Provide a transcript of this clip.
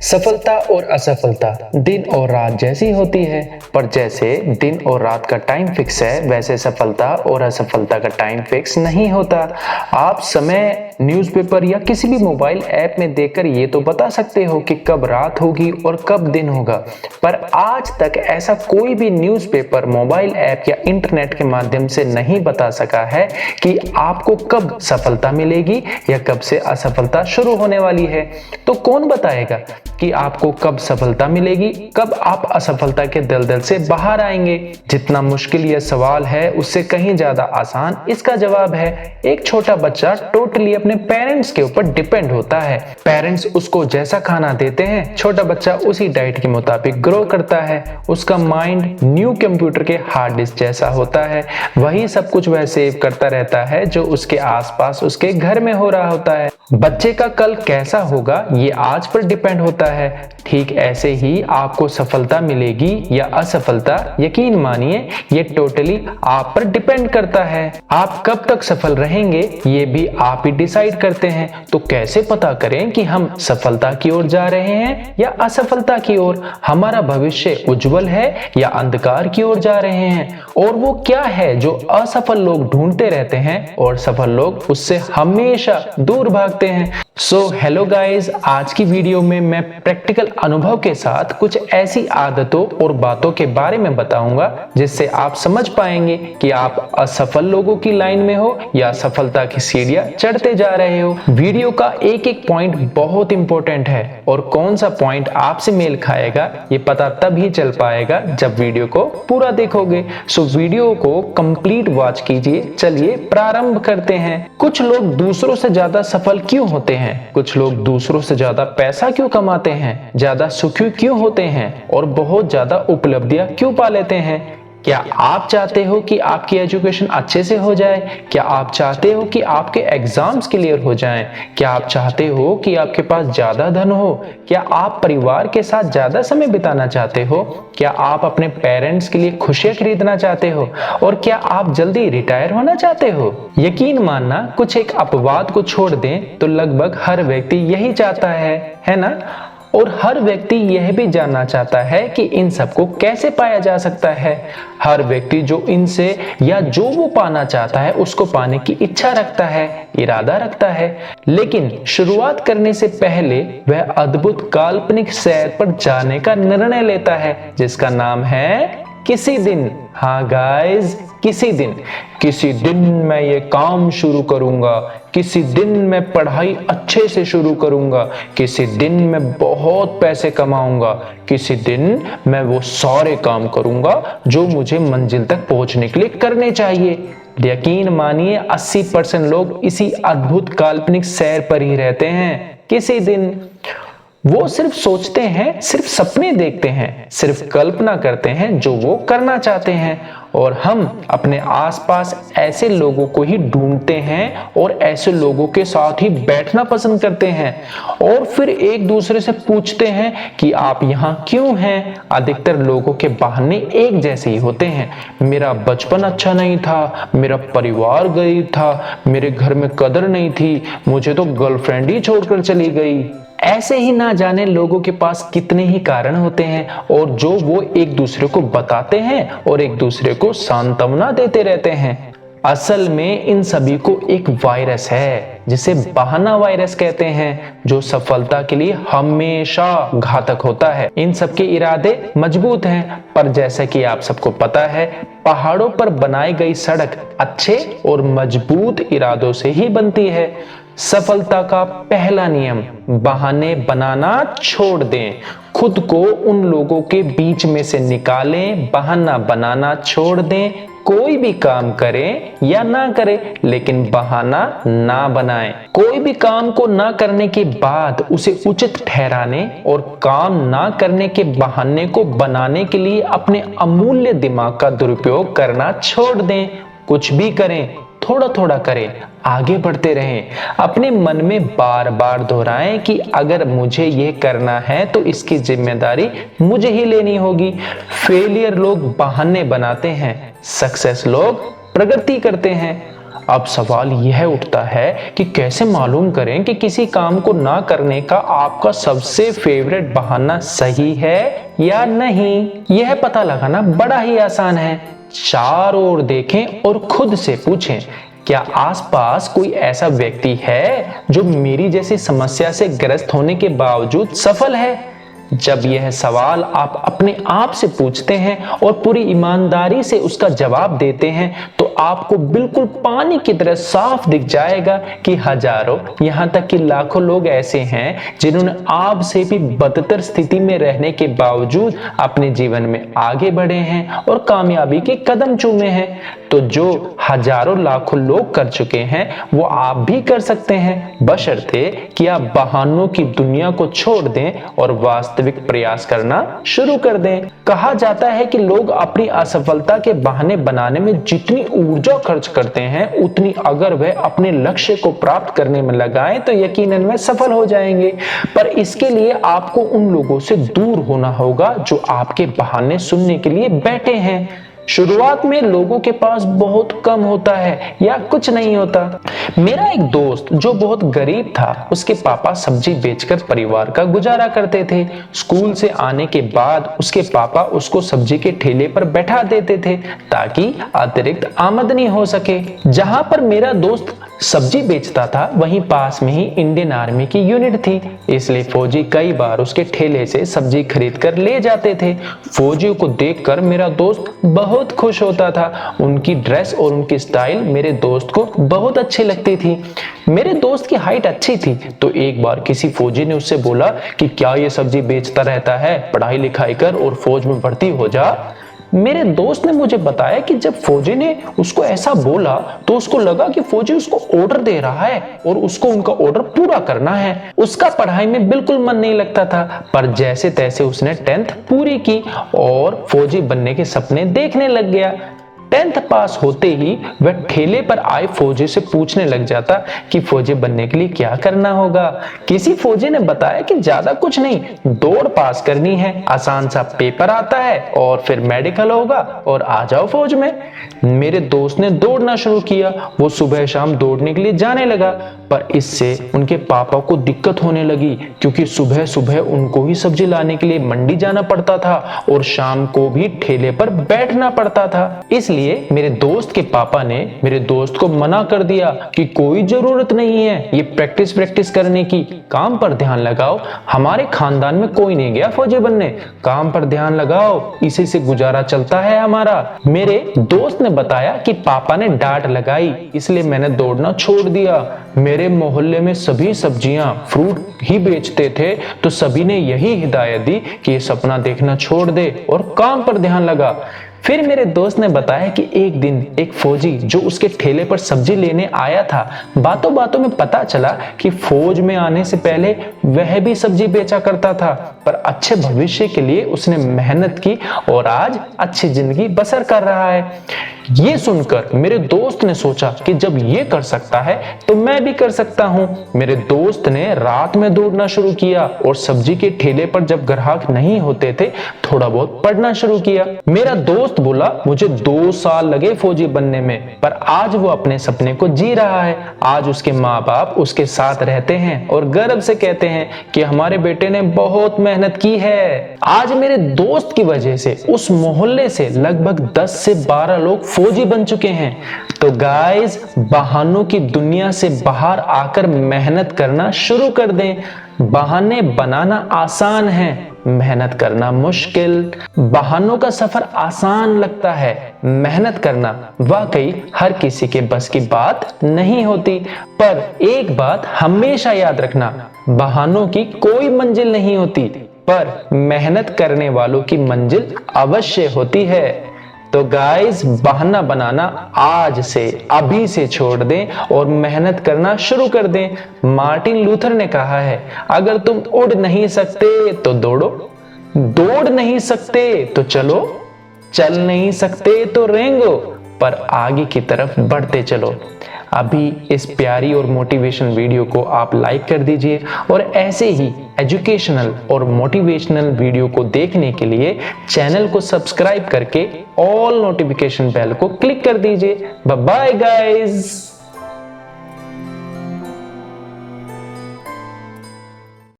सफलता और असफलता दिन और रात जैसी होती है, पर जैसे दिन और रात का टाइम फिक्स है, वैसे सफलता और असफलता का टाइम फिक्स नहीं होता। आप समय न्यूज़पेपर या किसी भी मोबाइल ऐप में देखकर ये तो बता सकते हो कि कब रात होगी और कब दिन होगा, पर आज तक ऐसा कोई भी न्यूज़पेपर, मोबाइल ऐप या इंटरनेट के माध्यम से नहीं बता सका है कि आपको कब सफलता मिलेगी या कब से असफलता शुरू होने वाली है। तो कौन बताएगा कि आपको कब सफलता मिलेगी, कब आप असफलता के दलदल से बाहर आएंगे? जितना मुश्किल यह सवाल है, उससे कहीं ज्यादा आसान इसका जवाब है। एक छोटा बच्चा टोटली अपने पेरेंट्स के ऊपर डिपेंड होता है। पेरेंट्स उसको जैसा खाना देते हैं, छोटा बच्चा उसी डाइट के मुताबिक ग्रो करता है। उसका माइंड न्यू कंप्यूटर के हार्ड डिस्क जैसा होता है, वही सब कुछ वह सेव करता रहता है जो उसके आसपास उसके घर में हो रहा होता है। बच्चे का कल कैसा होगा ये आज पर डिपेंड होता है। ठीक ऐसे ही आपको सफलता मिलेगी या असफलता, यकीन मानिए ये टोटली आप पर डिपेंड करता है। आप कब तक सफल रहेंगे ये भी आप ही डिसाइड करते हैं। तो कैसे पता करें कि हम सफलता की ओर जा रहे हैं या असफलता की ओर? हमारा भविष्य उज्जवल है या अंधकार की ओर जा रहे हैं? और वो क्या है जो असफल लोग ढूंढते रहते हैं और सफल लोग उससे हमेशा दूर भागते हैं? सो हेलो गाइस, आज की वीडियो में मैं प्रैक्टिकल अनुभव के साथ कुछ ऐसी आदतों और बातों के बारे में बताऊंगा जिससे आप समझ पाएंगे कि आप असफल लोगों की लाइन में हो या सफलता की सीढ़ियां चढ़ते जा रहे हो। वीडियो का एक एक पॉइंट बहुत इंपॉर्टेंट है और कौन सा पॉइंट आपसे मेल खाएगा ये पता तब ही चल पाएगा जब वीडियो को पूरा देखोगे। सो वीडियो को कंप्लीट वॉच कीजिए। चलिए प्रारंभ करते हैं। कुछ लोग दूसरों से ज्यादा सफल क्यों होते हैं? कुछ लोग दूसरों से ज्यादा पैसा क्यों कमाते हैं? ज्यादा सुखी क्यों होते हैं और बहुत ज्यादा उपलब्धियां क्यों पा लेते हैं? क्या आप चाहते हो कि आपकी एजुकेशन अच्छे से हो जाए? क्या आप चाहते हो कि आपके एग्जाम्स क्लियर हो जाएं? क्या आप चाहते हो कि आपके पास ज्यादा धन हो? क्या आप परिवार के साथ ज्यादा समय बिताना चाहते हो? क्या आप अपने पेरेंट्स के लिए खुशियां खरीदना चाहते हो? और क्या आप जल्दी रिटायर होना चाहते हो? यकीन मानना, कुछ एक अपवाद को छोड़ दें तो लगभग हर व्यक्ति यही चाहता है ना? और हर व्यक्ति यह भी जानना चाहता है कि इन सबको कैसे पाया जा सकता है। हर व्यक्ति जो इनसे या जो वो पाना चाहता है उसको पाने की इच्छा रखता है, इरादा रखता है, लेकिन शुरुआत करने से पहले वह अद्भुत काल्पनिक सैर पर जाने का निर्णय लेता है जिसका नाम है किसी दिन। हाँ गाइस, किसी दिन मैं ये काम शुरू करूंगा, किसी दिन मैं पढ़ाई अच्छे से शुरू करूंगा, किसी दिन मैं बहुत पैसे कमाऊंगा, किसी दिन मैं वो सारे काम करूंगा जो मुझे मंजिल तक पहुंचने के लिए करने चाहिए। यकीन मानिए 80% लोग इसी अद्भुत काल्पनिक सैर पर ही रहते हैं। किसी दिन वो सिर्फ सोचते हैं, सिर्फ सपने देखते हैं, सिर्फ कल्पना करते हैं जो वो करना चाहते हैं। और हम अपने आसपास ऐसे लोगों को ही ढूंढते हैं और ऐसे लोगों के साथ ही बैठना पसंद करते हैं और फिर एक दूसरे से पूछते हैं कि आप यहाँ क्यों हैं। अधिकतर लोगों के बहाने एक जैसे ही होते हैं। मेरा बचपन अच्छा नहीं था, मेरा परिवार गरीब था, मेरे घर में कदर नहीं थी, मुझे तो गर्लफ्रेंड ही छोड़कर चली गई। ऐसे ही ना जाने लोगों के पास कितने ही कारण होते हैं और जो वो एक दूसरे को बताते हैं और एक दूसरे को सांत्वना देते रहते हैं। असल में इन सभी को एक वायरस है जिसे बहाना वायरस कहते हैं, जो सफलता के लिए हमेशा घातक होता है। इन सबके इरादे मजबूत हैं, पर जैसा कि आप सबको पता है, पहाड़ों पर बनाई गई सड़क अच्छे और मजबूत इरादों से ही बनती है। सफलता का पहला नियम, बहाने बनाना छोड़ दें। खुद को उन लोगों के बीच में से निकालें, बहाना बनाना छोड़ दें। कोई भी काम करें या ना करें, लेकिन बहाना ना बनाएं। कोई भी काम को ना करने के बाद उसे उचित ठहराने और काम ना करने के बहाने को बनाने के लिए अपने अमूल्य दिमाग का दुरुपयोग करना छोड़ दें। कुछ भी करें, थोड़ा थोड़ा करें, आगे बढ़ते रहें। अपने मन में बार बार दोहराएं कि अगर मुझे ये करना है तो इसकी जिम्मेदारी मुझे ही लेनी होगी। फेलियर लोग बहाने बनाते हैं, सक्सेस लोग प्रगति करते हैं। अब सवाल यह उठता है कि कैसे मालूम करें कि किसी काम को ना करने का आपका सबसे फेवरेट बहाना सही है या नहीं। यह पता लगाना बड़ा ही आसान है। चारों ओर देखें और खुद से पूछें, क्या आसपास कोई ऐसा व्यक्ति है जो मेरी जैसी समस्या से ग्रस्त होने के बावजूद सफल है? जब यह सवाल आप अपने आप से पूछते हैं और पूरी ईमानदारी से उसका जवाब देते हैं तो आपको बिल्कुल पानी की तरह साफ दिख जाएगा कि हजारों, यहां तक कि लाखों लोग ऐसे हैं जिन्होंने आपसे भी बदतर स्थिति में रहने के बावजूद अपने जीवन में आगे बढ़े हैं और कामयाबी के कदम चूमे हैं। तो जो हजारों लाखों लोग कर चुके हैं वो आप भी कर सकते हैं, बशर्ते कि आप बहानों की दुनिया को छोड़ दें और वास्तविक प्रयास करना शुरू कर दें। कहा जाता है कि लोग अपनी असफलता के बहाने बनाने में जितनी ऊर्जा खर्च करते हैं उतनी अगर वह अपने लक्ष्य को प्राप्त करने में लगाएं तो यकीनन वह सफल हो जाएंगे। पर इसके लिए आपको उन लोगों से दूर होना होगा जो आपके बहाने सुनने के लिए बैठे हैं। शुरुआत में लोगों के पास बहुत कम होता है या कुछ नहीं होता। मेरा एक दोस्त जो बहुत गरीब था, उसके पापा सब्जी बेचकर परिवार का गुजारा करते थे। स्कूल से आने के बाद उसके पापा उसको सब्जी के ठेले पर बैठा देते थे ताकि अतिरिक्त आमदनी हो सके। जहां पर मेरा दोस्त सब्जी बेचता था वहीं पास में ही इंडियन आर्मी की यूनिट थी, इसलिए फौजी कई बार उसके ठेले से सब्जी खरीद कर ले जाते थे। फौजियों को देखकर मेरा दोस्त बहुत खुश होता था। उनकी ड्रेस और उनकी स्टाइल मेरे दोस्त को बहुत अच्छी लगती थी। मेरे दोस्त की हाइट अच्छी थी तो एक बार किसी फौजी ने उससे बोला कि क्या ये सब्जी बेचता रहता है, पढ़ाई लिखाई कर और फौज में भर्ती हो जा। मेरे दोस्त ने मुझे बताया कि जब फौजी ने उसको ऐसा बोला तो उसको लगा कि फौजी उसको ऑर्डर दे रहा है और उसको उनका ऑर्डर पूरा करना है। उसका पढ़ाई में बिल्कुल मन नहीं लगता था, पर जैसे तैसे उसने 10th पूरी की और फौजी बनने के सपने देखने लग गया। 10th पास होते ही वह ठेले पर आए फौजी से पूछने लग जाता कि फौजी बनने के लिए क्या करना होगा। किसी फौजी ने बताया कि ज्यादा कुछ नहीं, दौड़ पास करनी है, आसान सा पेपर आता है और फिर मेडिकल होगा और आ जाओ फौज में। मेरे दोस्त ने दौड़ना शुरू किया। वो सुबह शाम दौड़ने के लिए जाने लगा, पर इससे उनके पापा को दिक्कत होने लगी क्योंकि सुबह सुबह उनको ही सब्जी लाने के लिए मंडी जाना पड़ता था और शाम को भी ठेले पर बैठना पड़ता था। इसलिए मेरे दोस्त के पापा ने मेरे दोस्त को मना कर दिया कि कोई जरूरत नहीं है ये प्रैक्टिस करने की, काम पर ध्यान लगाओ। हमारे खानदान में कोई नहीं गया फौजी बनने, काम पर ध्यान लगाओ, इसी से गुजारा चलता है हमारा। मेरे दोस्त ने बताया कि पापा ने डांट लगाई इसलिए मैंने दौड़ना छोड़ दिया। मेरे मोहल्ले में सभी सब्जियां फ्रूट ही बेचते थे तो सभी ने यही हिदायत दी कि ये सपना देखना छोड़ दे और काम पर ध्यान लगा। फिर मेरे दोस्त ने बताया कि एक दिन एक फौजी जो उसके ठेले पर सब्जी लेने आया था, बातों बातों में पता चला कि फौज में आने से पहले वह भी सब्जी बेचा करता था, पर अच्छे भविष्य के लिए उसने मेहनत की और आज अच्छी जिंदगी बसर कर रहा है। ये सुनकर मेरे दोस्त ने सोचा कि जब ये कर सकता है तो मैं भी कर सकता हूँ। मेरे दोस्त ने रात में दौड़ना शुरू किया और सब्जी के ठेले पर जब ग्राहक नहीं होते थे थोड़ा बहुत पढ़ना शुरू किया। मेरा दोस्त बोला मुझे 2 साल लगे फौजी बनने में, पर आज वो अपने सपने को जी रहा है। आज उसके माँ बाप उसके साथ रहते हैं और गर्व से कहते हैं कि हमारे बेटे ने बहुत मेहनत की है। आज मेरे दोस्त की वजह से उस मोहल्ले से लगभग 10 से 12 लोग फौजी बन चुके हैं। तो गाइस, बहानों की दुनिया से बाहर आकर मेहनत करना शुरू कर दें। बहाने बनाना आसान है, मेहनत करना मुश्किल। बहानों का सफर आसान लगता है, मेहनत करना वाकई हर किसी के बस की बात नहीं होती। पर एक बात हमेशा याद रखना, बहानों की कोई मंजिल नहीं होती, पर मेहनत करने वालों की मंजिल अवश्य होती है। तो गाइस, बहाना बनाना आज से अभी से छोड़ दें और मेहनत करना शुरू कर दें। मार्टिन लूथर ने कहा है, अगर तुम उड़ नहीं सकते तो दौड़ो, दौड़ नहीं सकते तो चलो, चल नहीं सकते तो रेंगो, पर आगे की तरफ बढ़ते चलो। अभी इस प्यारी और मोटिवेशनल वीडियो को आप लाइक कर दीजिए और ऐसे ही एजुकेशनल और मोटिवेशनल वीडियो को देखने के लिए चैनल को सब्सक्राइब करके ऑल नोटिफिकेशन बेल को क्लिक कर दीजिए। Bye bye guys.